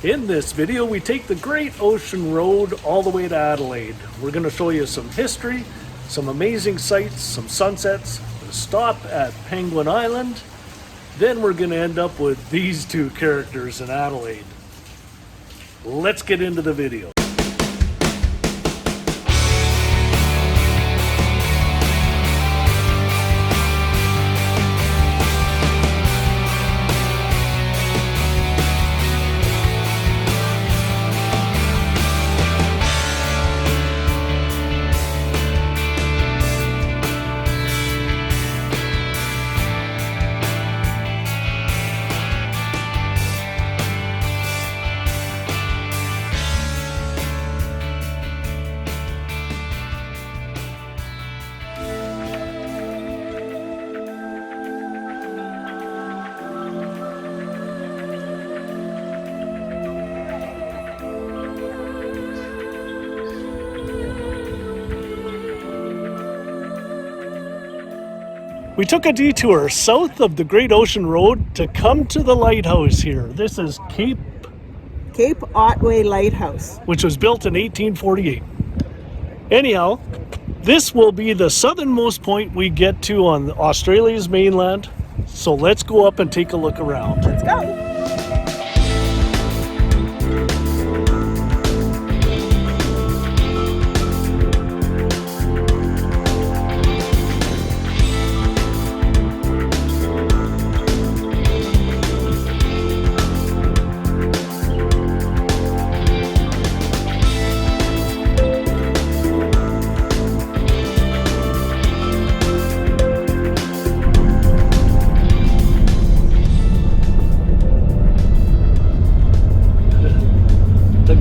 In this video, we take the Great Ocean Road all the way to Adelaide. We're going to show you some history, some amazing sights, some sunsets, a stop at Penguin Island. Then we're going to end up with these two characters in Adelaide. Let's get into the video. We took a detour south of the Great Ocean Road to come to the lighthouse here. This is Cape Otway Lighthouse, which was built in 1848. Anyhow, this will be the southernmost point we get to on Australia's mainland. So let's go up and take a look around. Let's go.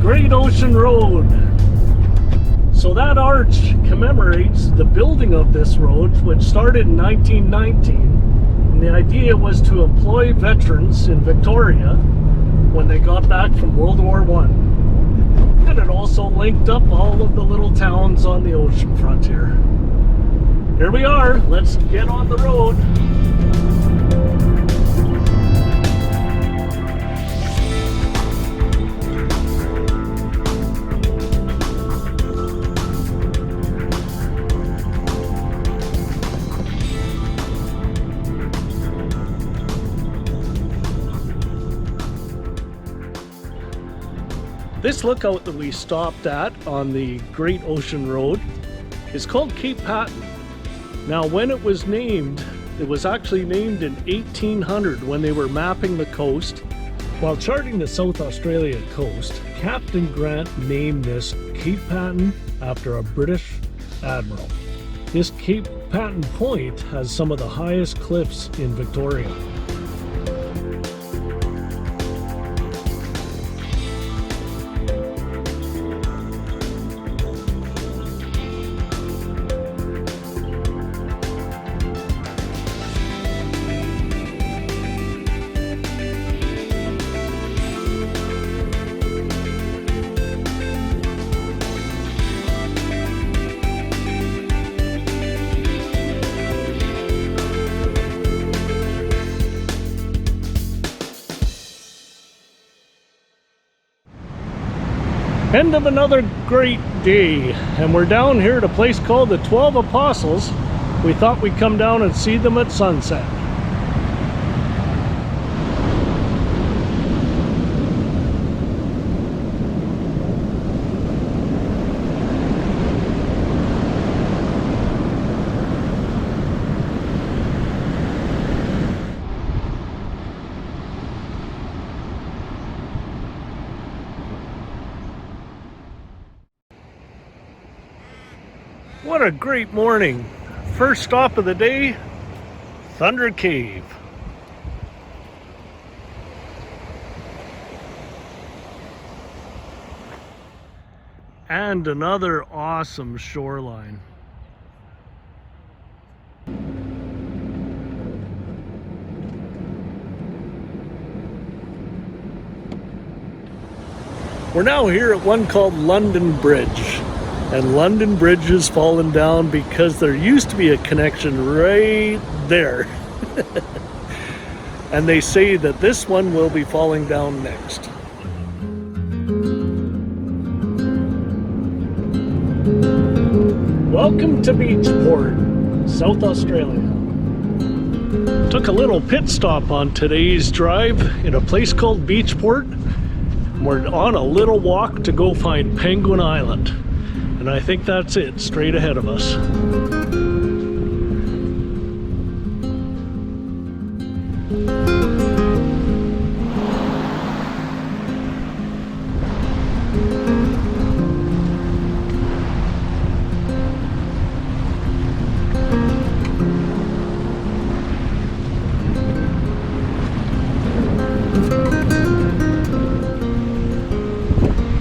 Great Ocean Road. So that arch commemorates the building of this road, which started in 1919. And the idea was to employ veterans in Victoria when they got back from World War I. And it also linked up all of the little towns on the ocean frontier. Here we are. Let's get on the road. This lookout that we stopped at on the Great Ocean Road is called Cape Patton. Now, when it was named, it was actually named in 1800 when they were mapping the coast. While charting the South Australia coast, Captain Grant named this Cape Patton after a British admiral. This Cape Patton Point has some of the highest cliffs in Victoria. End of another great day, and we're down here at a place called the 12 Apostles. We thought we'd come down and see them at sunset. What a great morning. First stop of the day, Thunder Cave. And another awesome shoreline. We're now here at one called London Bridge. And London Bridge has fallen down because there used to be a connection right there. And they say that this one will be falling down next. Welcome to Beachport, South Australia. Took a little pit stop on today's drive in a place called Beachport. We're on a little walk to go find Penguin Island. And I think that's it, straight ahead of us.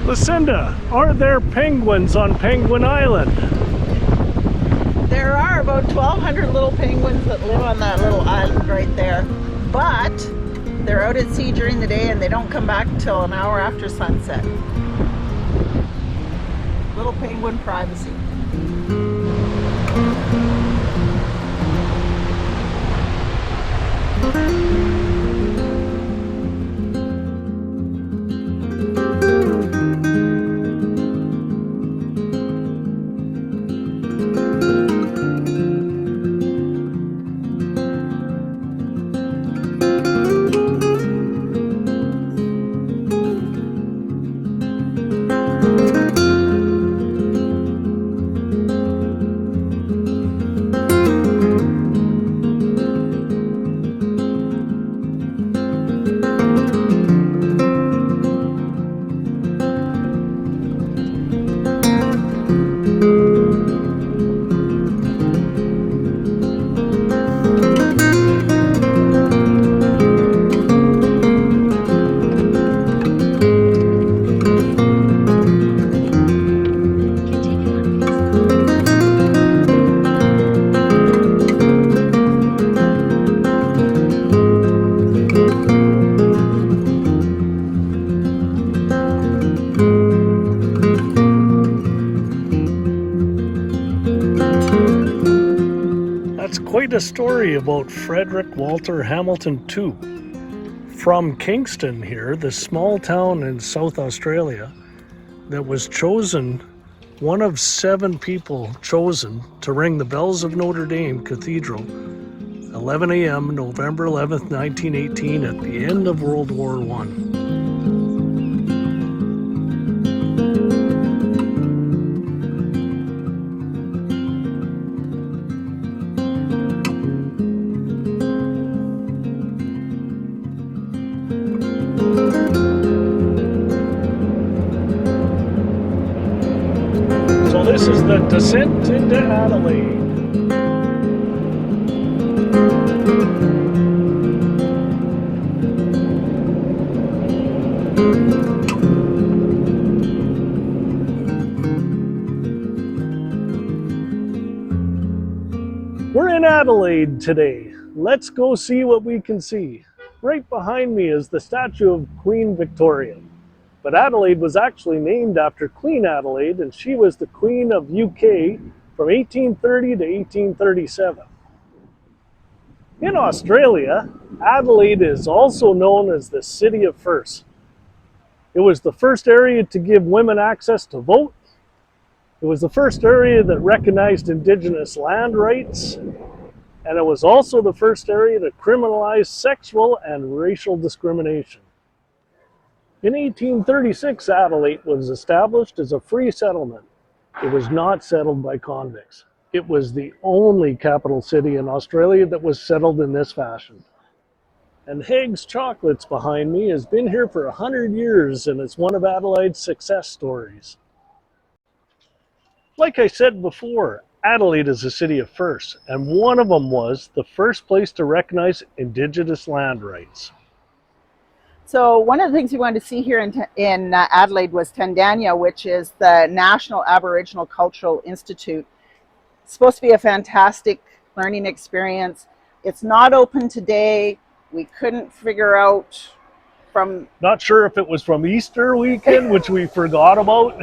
Lucinda, are there penguins on Penguin Island? There are about 1,200 little penguins that live on that little island right there. But they're out at sea during the day and they don't come back till an hour after sunset. Little penguin privacy. Quite a story about Frederick Walter Hamilton II. From Kingston here, the small town in South Australia that was chosen, one of 7 people chosen to ring the bells of Notre Dame Cathedral, 11 a.m. November 11th, 1918 at the end of World War I. This is the descent into Adelaide. We're in Adelaide today. Let's go see what we can see. Right behind me is the statue of Queen Victoria. But Adelaide was actually named after Queen Adelaide, and she was the Queen of UK from 1830 to 1837. In Australia, Adelaide is also known as the City of Firsts. It was the first area to give women access to vote. It was the first area that recognized Indigenous land rights. And it was also the first area to criminalize sexual and racial discrimination. In 1836, Adelaide was established as a free settlement. It was not settled by convicts. It was the only capital city in Australia that was settled in this fashion. And Haig's Chocolates behind me has been here for 100 years, and it's one of Adelaide's success stories. Like I said before, Adelaide is a city of firsts, and one of them was the first place to recognize Indigenous land rights. So one of the things we wanted to see here in Adelaide was Tandanya, which is the National Aboriginal Cultural Institute. It's supposed to be a fantastic learning experience. It's not open today. We couldn't figure out from... Not sure if it was from Easter weekend, which we forgot about.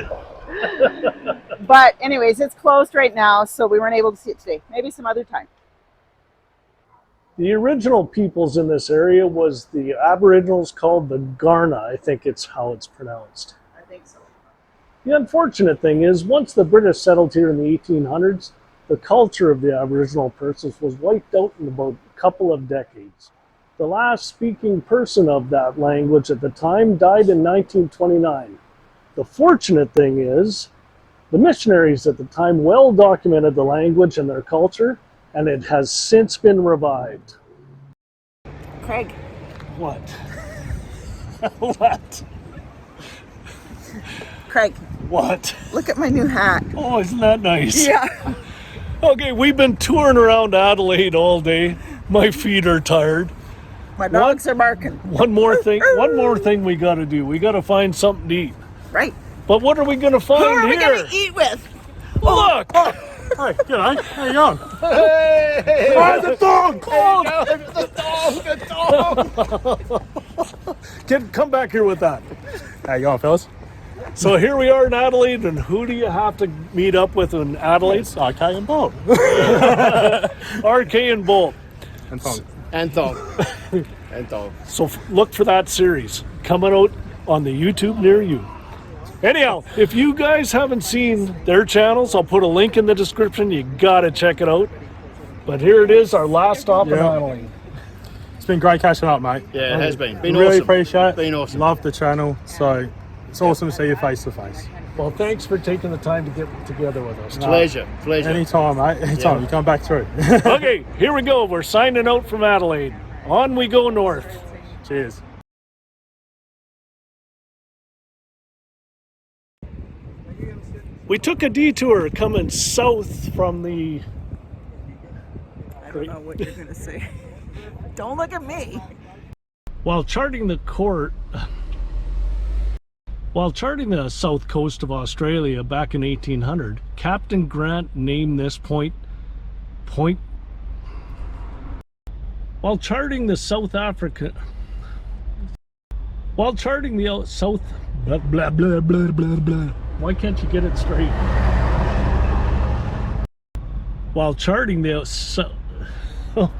But anyways, it's closed right now, so we weren't able to see it today. Maybe some other time. The original peoples in this area was the Aboriginals called the Garna, I think it's how it's pronounced. I The unfortunate thing is, once the British settled here in the 1800s, the culture of the Aboriginal persons was wiped out in about a couple of decades. The last speaking person of that language at the time died in 1929. The fortunate thing is, the missionaries at the time well documented the language and their culture, and it has since been revived. Craig. What? What? Craig, What? look at my new hat. Oh, isn't that nice? Yeah. Okay, we've been touring around Adelaide all day. My feet are tired. My dogs are barking. One more thing we got to do. We got to find something to eat. Right. But what are we going to find Who are we here? going to eat with? Look! Hi, g'day. How you going? Hey! Oh, the dog! Come back here with that. How you going, fellas? So here we are in Adelaide, and who do you have to meet up with in Adelaide? It's RK and Bob. RK and Bolt. And Tom. And Tom. And Tom. So look for that series coming out on the YouTube near you. Anyhow, if you guys haven't seen their channels, I'll put a link in the description. You gotta check it out. But here it is, our last stop in Adelaide. It's been great catching up, mate. Yeah, it has been. Been really awesome. appreciate it. Been awesome. Love the channel. So it's awesome to see you face to face. Well, thanks for taking the time to get together with us. Pleasure. Anytime, mate. Anytime. Yeah. You come back through. Okay, here we go. We're signing out from Adelaide. On we go north. Cheers. We took a detour coming south from the... I don't know what you're going to say. Don't look at me. While charting the south coast of Australia back in 1800, Captain Grant named this point. While charting the South Africa... While charting the South... Blah, blah, blah, blah, blah, blah. Why can't you get it straight? While charting the... Oh,